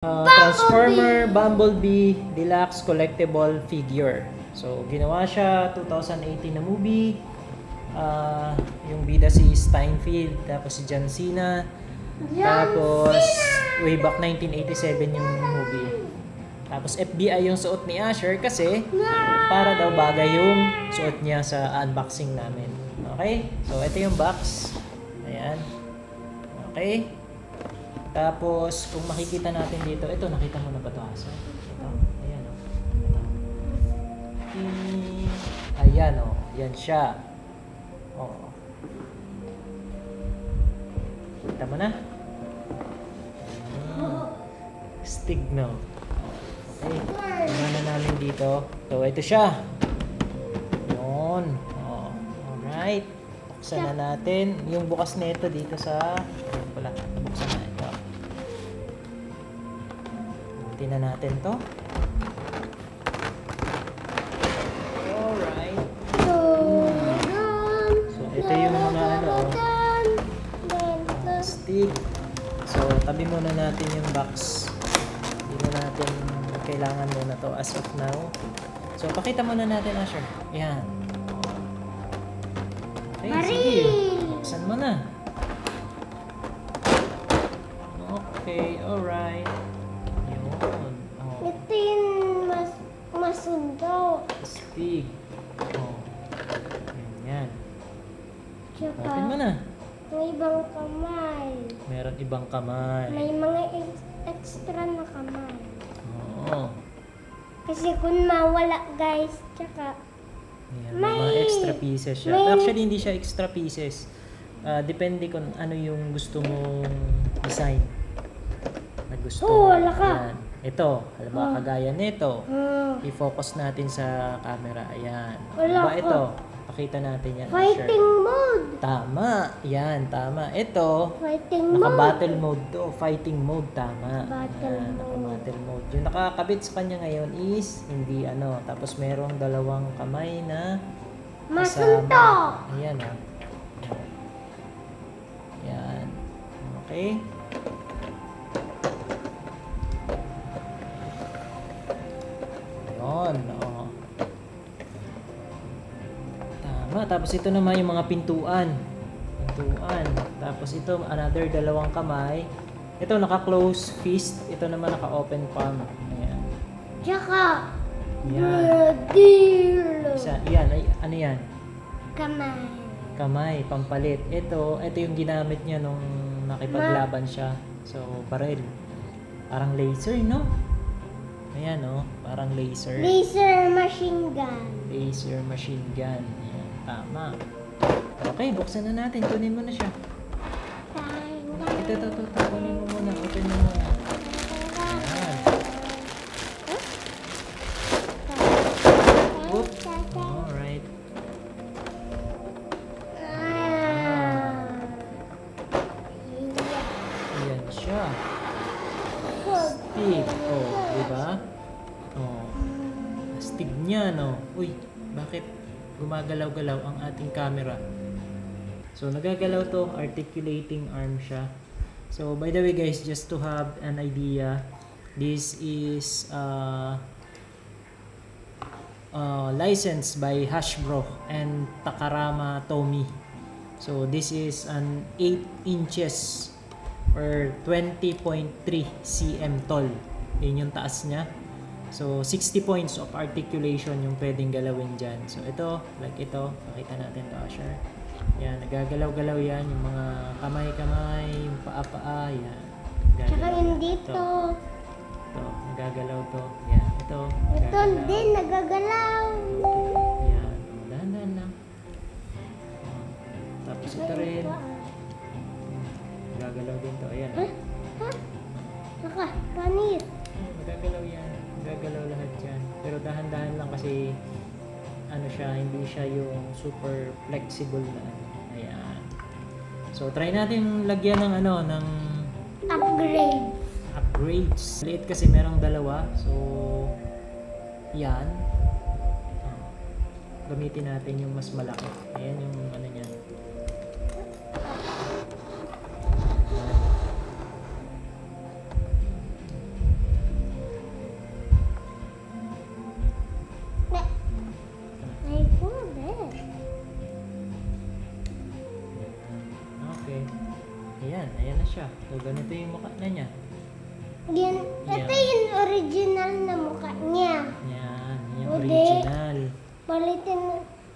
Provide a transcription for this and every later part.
Transformer Bumblebee Deluxe Collectible Figure. So, ginawa siya 2018 na movie. Yung bida si Steinfeld, tapos si John Cena. Tapos, way back 1987 yung movie. Tapos, FBI yung suot ni Asher kasi para daw bagay yung suot niya sa unboxing namin. Okay? So, ito yung box. Ayan. Okay? Tapos, kung makikita natin dito, ito, nakita mo na ba ito, Asa? Ito, ayan o. Ayan o, yan siya. O. Kita mo na? Stigno. Okay, tingnan na namin dito. So, ito siya. Yun. O, alright. Buksan na natin. Yung bukas nito dito sa... Wala, buksan na ito. Tingnan natin to. Alright. So, ito yung mga stick. So, tabi muna natin yung box. Hindi na natin kailangan muna to as of now. So, pakita muna natin, Asher. Ayan. Okay, sige. Buksan mo na. Okay, alright. Ito yung masundo. Stick. Oh. Yan. Tsaka, open mo na. may ibang kamay. Meron ibang kamay. May mga extra na kamay. Oo. Kasi kung mawala, guys, tsaka Yan, may mga extra pieces siya. Actually, hindi siya extra pieces. Depende kung ano yung gusto mong design. Na gusto mo. wala ka. Yan. Ito, alam mo, kagaya nito. I-focus natin sa camera. Ayan. Wala Diba ito? Pakita natin yan. Fighting mode. Tama. Yan, tama. Ito, Fighting mode. naka-battle mode to. Fighting mode, tama. Battle Yan, mode. naka-battle mode. Yung nakakabit sa kanya ngayon is hindi ano. Tapos merong dalawang kamay na Masuntok. Ayan, oh. Yan. Okay. Yun, oo. Tama. Tapos ito naman yung mga pintuan. Pintuan. Tapos ito, another dalawang kamay. Ito, naka-close fist. Ito naman, naka-open palm. Ayan. Tsaka, Yan. deal. Isa, yan. Ay, ano yan? Kamay. Kamay, pampalit. Ito yung ginamit niya nung nakipaglaban siya. So, baril. Parang laser, no? Ayan, no? Parang laser. Laser machine gun. Laser machine gun. Ayan, tama. Okay, buksan na natin. Kunin mo na siya. Ito. Kunin mo muna. Open mo muna. Ayan. Whoop. Alright. Ayan siya. Stick. Oh, diba? Oh. Stick niya, no? Uy, bakit gumagalaw-galaw ang ating camera? So, nagagalaw to. Articulating arm siya. So, by the way guys, just to have an idea, this is licensed by Hasbro and Takarama Tomy. So, this is an 8 inches or 20.3 cm tall. Yun yung taas niya. So, 60 points of articulation yung pwedeng galawin dyan. So, ito, like ito, pakita natin to, Asher. Yan, nagagalaw-galaw yan, yung mga kamay-kamay, yung paa-paa, yan. Tsaka yung dito. Ito, nagagalaw to. Yan, ito. Ito din, nagagalaw. Yan, dahan-dahan lang. Tapos ito rin. Nagagalaw din to, ayan. Saka, kanit. Nagagalaw yan. Nagagalaw lahat yan. Pero dahan-dahan lang kasi ano siya, hindi siya yung super flexible na ano. Ayan. So, try natin lagyan ng ano, ng upgrades. Liit kasi merong dalawa. So, yan. Gamitin natin yung mas malaki. Ayan yung ano niya. siya. So, ganito yung mukha na niya. Yan, Yeah. ito yung original na mukha niya. Yan, yung Ode. original. Palitin,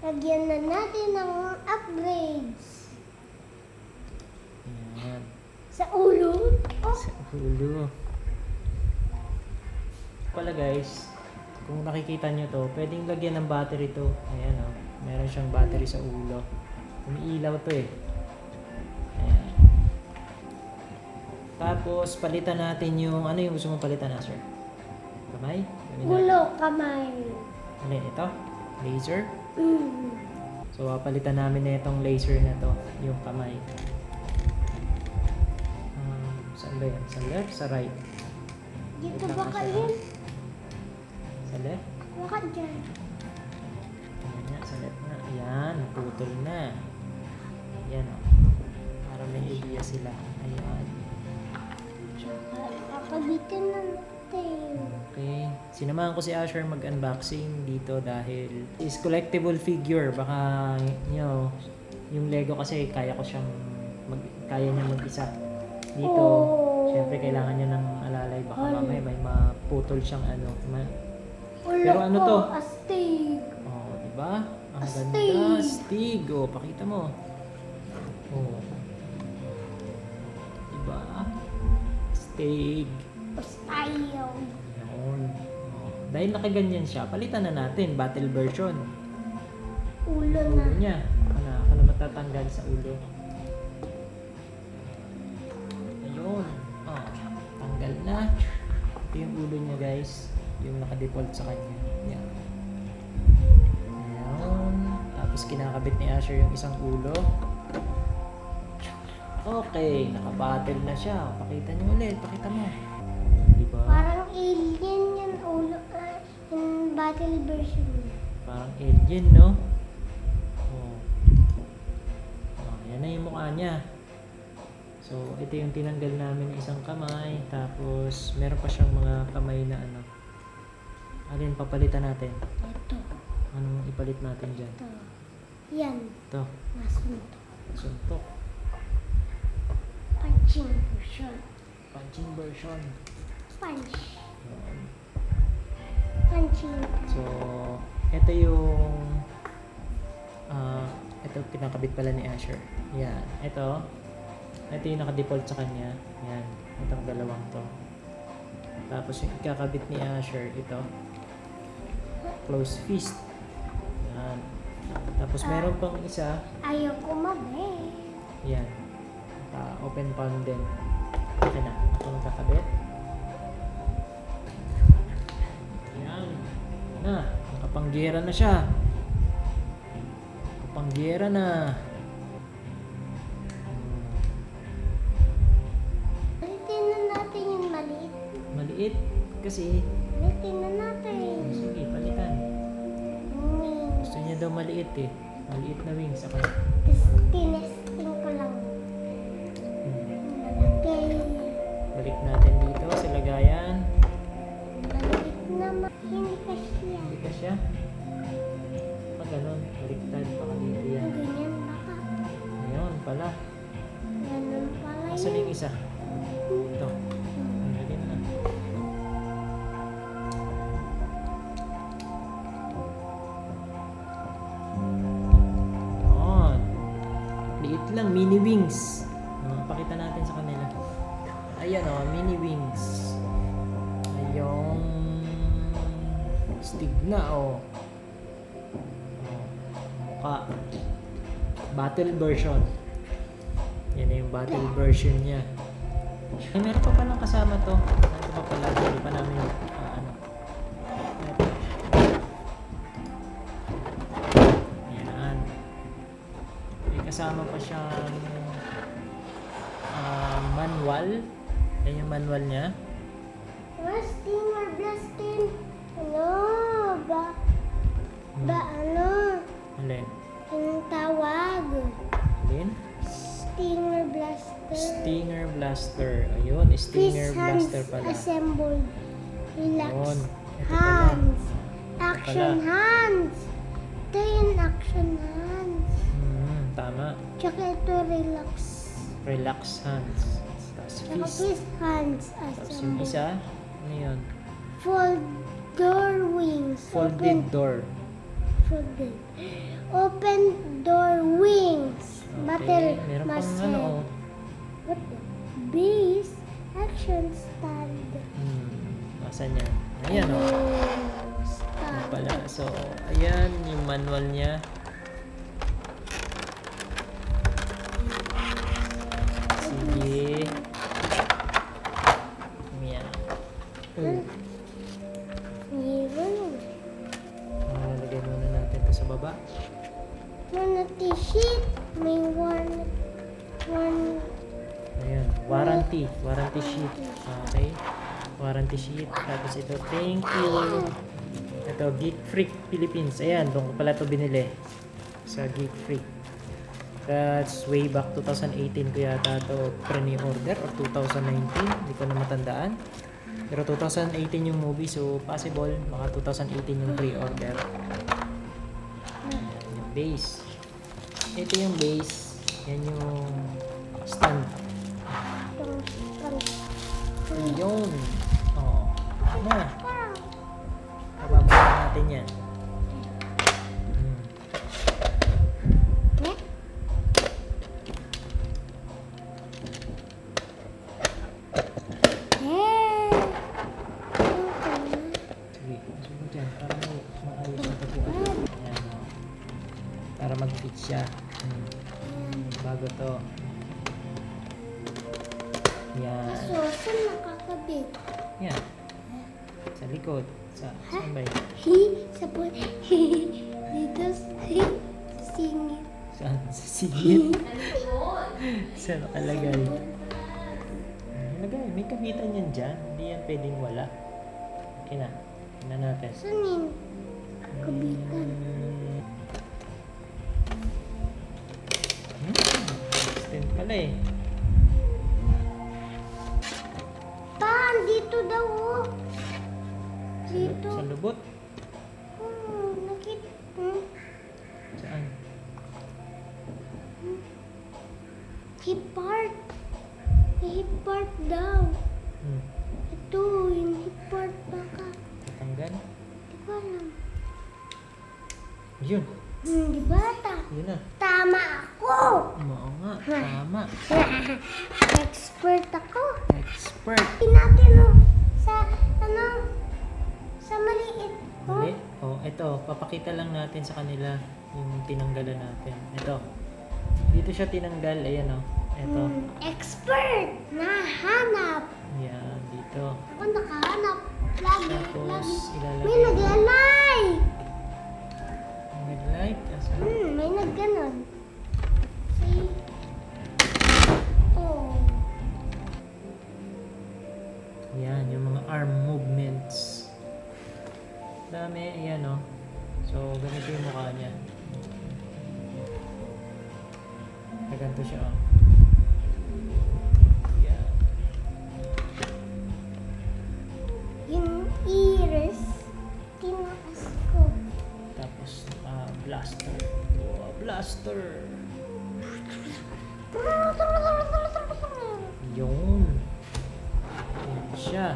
lagyan na natin ng upgrades. Yan. Sa ulo. Oh, Sa ulo. Pala guys, kung nakikita nyo to, pwedeng lagyan ng battery to. Ayan o, meron siyang battery sa ulo. Umiilaw to eh. Ayan. Tapos, palitan natin yung, ano yung gusto mong palitan na, sir? Kamay? Gawin natin. ulo, kamay. Ano yun, ito? Laser? Mm. So, papalitan namin na itong laser na to, yung kamay. Saan ba yan? Sa left, sa right? Dito Wait lang baka nga siya, yan. Sa left? Baka dyan. Ayan nga, sa left nga. Ayan, naputol na. Ayan o. Para may idea sila. Ayan. Kakabitin na natin. Okay. Sinamahan ko si Asher mag-unboxing dito dahil is collectible figure. Baka, yung Lego kasi kaya ko siyang kaya niya mag-isa. Dito, Oh. syempre kailangan niya ng alalay. Baka Ay. mamaya may maputol siyang ano. Ulo Pero ano ko, to? astig. Oh, diba? Ang Astig. ganda. Astig. Oh, pakita mo. Oh. Diba? Astig. Astayo. Yun. Oh. Dahil nakaganyan siya, palitan na natin. Battle version. Ulo na. Ulo niya. Ako na matatanggal sa ulo. Ayun. Oh, tanggal na. Ito yung ulo niya, guys. Yung naka-default sa kanya. Yan. Ayun. Tapos kinakabit ni Asher yung isang ulo. Okay, naka-battle na siya. Pakita niyo ulit. Pakita mo. Diba? Parang alien yan ulo. Yung battle version. Parang alien, no? Oh. Oh, yan na yung mukha niya. So, ito yung tinanggal namin ng isang kamay. Tapos, meron pa siyang mga kamay na ano. Alin, papalitan natin. Ito. Anong ipalit natin dyan? Ito. Yan. Ito. Nasunto. Suntok. Punching version. Punching version. Punch. Yan. Punching. So, ito yung ito pinakabit pala ni Asher. Yan. Ito yung naka-default sa kanya. Yan. Itong dalawang to. Tapos yung ikakabit ni Asher, ito. Close fist. Yan. Tapos meron pang isa. Ayaw ko mabe. Yan. Open palm din. Okay na. Ako magkakabit. Yan. Na. Nakapangyera na siya. Nakapangyera na. Palitin na natin yung maliit. Maliit. Kasi, Palitin na natin. sige, palitan. Wings. Gusto niya daw maliit eh. Maliit na wings. Ako. Tapos tinesting ko lang. Malaki. Balik natin dito sa lagayan. Maliit na hindi ka siya. Hindi ka siya. Pag ganun, baliktad. Baka dito yan. Ganyan baka. Ayun pala. Ganun pala Asan yun. yung isa? Ito. Lagyan na. Ayun. Liit lang. Mini wings. Pakita natin sa kanila. Ayan o. Mini wings. Ayun. Stig na o. Mukha. Battle version. Yan na yung battle version niya. Ay, meron pa palang kasama to. Ito pa pala. Hindi pa namin yung ano. Ito. Yan. May kasama pa siyang manual. Yan yung manual niya. Rusting or blasting? Ano? Ano? Alin? Yung tawag. Alin? Stinger blaster. Stinger Blaster. Ayun, Stinger Fish hands Blaster pala. assembled. Relax. Ayun. Ito pala. Hands. Action pala. hands. Ito yung action hands. Tama. Tsaka ito relax. Relax hands. Tapos Saka fist. his hands Tapos yung assemble. isa, ano yun? Fold door wings. Folded door. Folded. Open door wings. Battle Meron pang muscle. ano, oh. What the? Base. Action stand. Asan yan? Ayan, oh. Ano Stand. pala. So, ayan, yung manual niya. Sige. Ayan. Meron. Lalagay muna natin ito sa baba. Mana t-sheet. May one. Ayan, warranty. Warranty sheet. Okay. Warranty sheet. Tapos ito, thank you. Ito, Geek Freak Philippines. Ayan, doon ko pala ito binili. Sa Geek Freak. That's way back 2018 ko yata ito pre-order or 2019. Hindi ko na matandaan. Pero 2018 yung movie, so possible baka 2018 yung pre-order. Ayan, yung base. Ito yung base. Yan yung stand. Yun. Oo. Na. Pababa natin yan. Sige, masok mo dyan para maayos ang tapuan. Ayan, o. Para mag-fit siya. Bago to. Yan. Kaso, saan nakakabit? Yan. Sa likod. Saan ba yun? Sa po. Dito sa singit. Saan? Sa sigit? Saan nakalagay? Nalagay. May kamitan yan dyan. Hindi yan pwedeng wala. Okay na. Tingnan natin. Saan yung kabitan? Stand pala eh. Tan, dito daw oh. Dito. Sa lubot? Nakita. Saan? Hip part. Hip part daw. Ito, yung hip part baka. Tatanggal? Di ko alam. Yun. Di bata. Yun na. Tama ako. Oo nga. Tama. Expert ako. Expert. Natin oh. Sa sa maliit. Mali. Oh, ito. Papakita lang natin sa kanila yung tinanggalan natin. Ito. Dito siya tinanggal. Ayan oh. Ito. Expert. Nahanap. Ayan. Dito. Ako nakahanap. Lagi. Tapos, ilalagay. May naglalay. Nag-like. May nagganon. See? Oh. Ayan. Yung mga arm movements. Dami. Ayan oh. So, ganito yung mukha niya. Ganito siya oh. Ayan. Yung iris. Tinaas ko. Tapos, blaster. Oh, blaster. Yun. Ayan siya.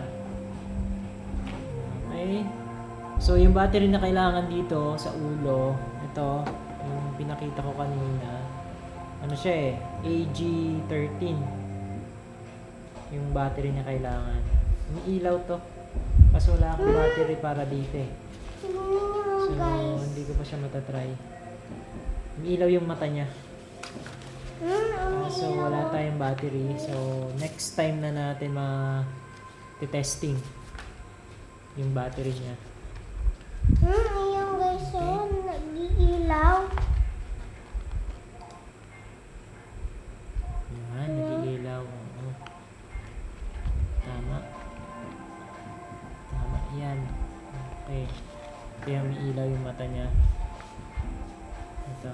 Okay. So, yung battery na kailangan dito sa ulo, ito, yung pinakita ko kanina, ano siya eh, AG13. Yung battery na kailangan. May ilaw to. Kasi wala akong battery para dito eh. Tingnan niyo So, guys. hindi ko pa siya matatry. May ilaw yung mata niya. So, wala tayong battery. So, next time na natin ma-testing yung battery niya. Ayan guys, oh, nag-iilaw. Yan, nag-iilaw. Oo. Tama. Tama, yan. Okay. Kaya may ilaw yung mata niya. Ito.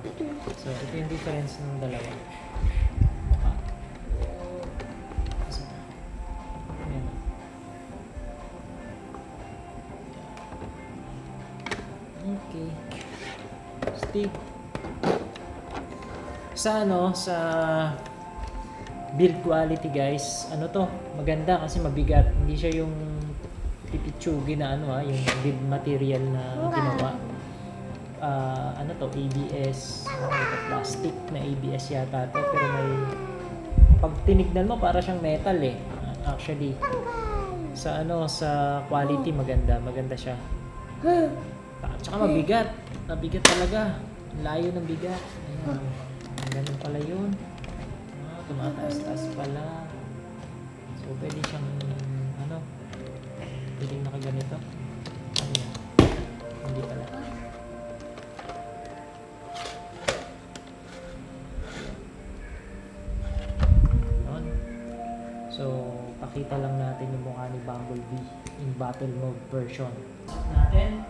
So, ito yung difference ng dalawa. Isa na. Ayan. Okay. Stick. Sa build quality guys, ano to, maganda kasi mabigat. Hindi siya yung pipitsugi na ano yung build material na ginawa. Ano to, ABS, plastic na ABS yata to, pero may, pag tinignan mo para siyang metal eh. Actually, sa ano, sa quality maganda siya. Tsaka mabigat talaga, layo ng bigat. Ayan, ganun pala yun. Tumataas-taas pala. So pwede siyang ano, pwedeng nakaganito. Ano yan? Hindi pala. Yun. So pakita lang natin yung mukha ni Bumblebee in battle mode version natin.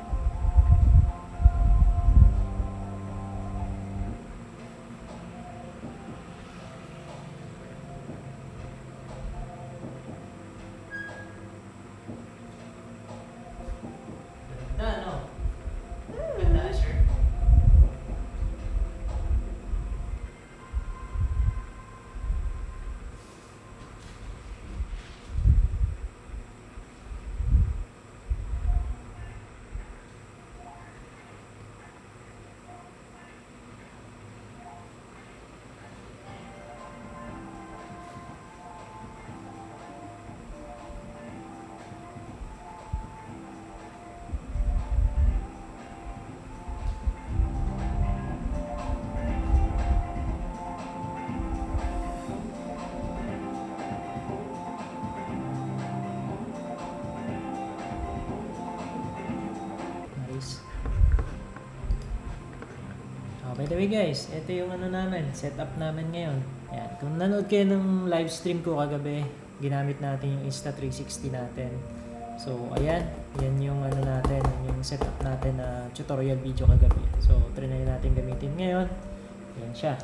By the way guys, ito yung ano namin, setup namin ngayon. Ayan. Kung nanood kayo ng live stream ko kagabi, ginamit natin yung Insta360 natin. So ayan, yan yung ano natin, yung setup natin na tutorial video kagabi. So trinay natin gamitin ngayon. Ayan siya.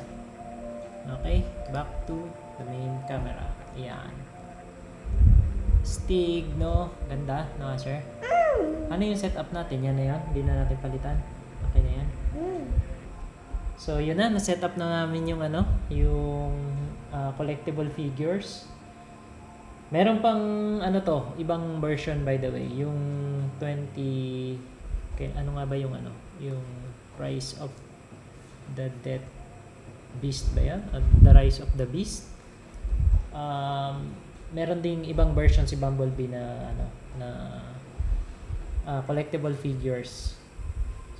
Okay, back to the main camera. Ayan. Stig, no? Ganda, no sir? Ano yung setup natin? Yan na yan? Hindi na natin palitan? Okay na yan? So yun na, na-set up na namin yung ano, yung collectible figures. Meron pang ano to, ibang version by the way, yung 20 okay, ano nga ba yung ano, yung Rise of the Death Beast ba yan? The Rise of the Beast. Meron ding ibang version si Bumblebee na ano, na collectible figures.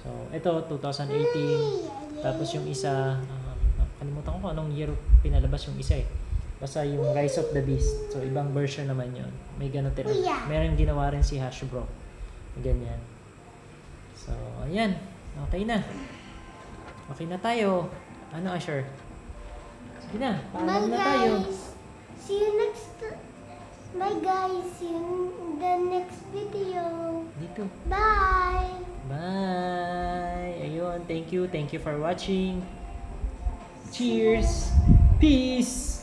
So ito 2018. Tapos yung isa, kalimutan ko kung anong year pinalabas yung isa eh. Basta yung Rise of the Beast. So ibang version naman yun. May ganun din. Meron ginawa rin si Hasbro. Ganyan. So ayan. Okay na. Okay na tayo. Ano Asher? Sige na. Paalam na tayo. See you next. Bye guys. See you in the next video. Dito. Bye. Bye! Ayun, thank you for watching. Cheers! Peace!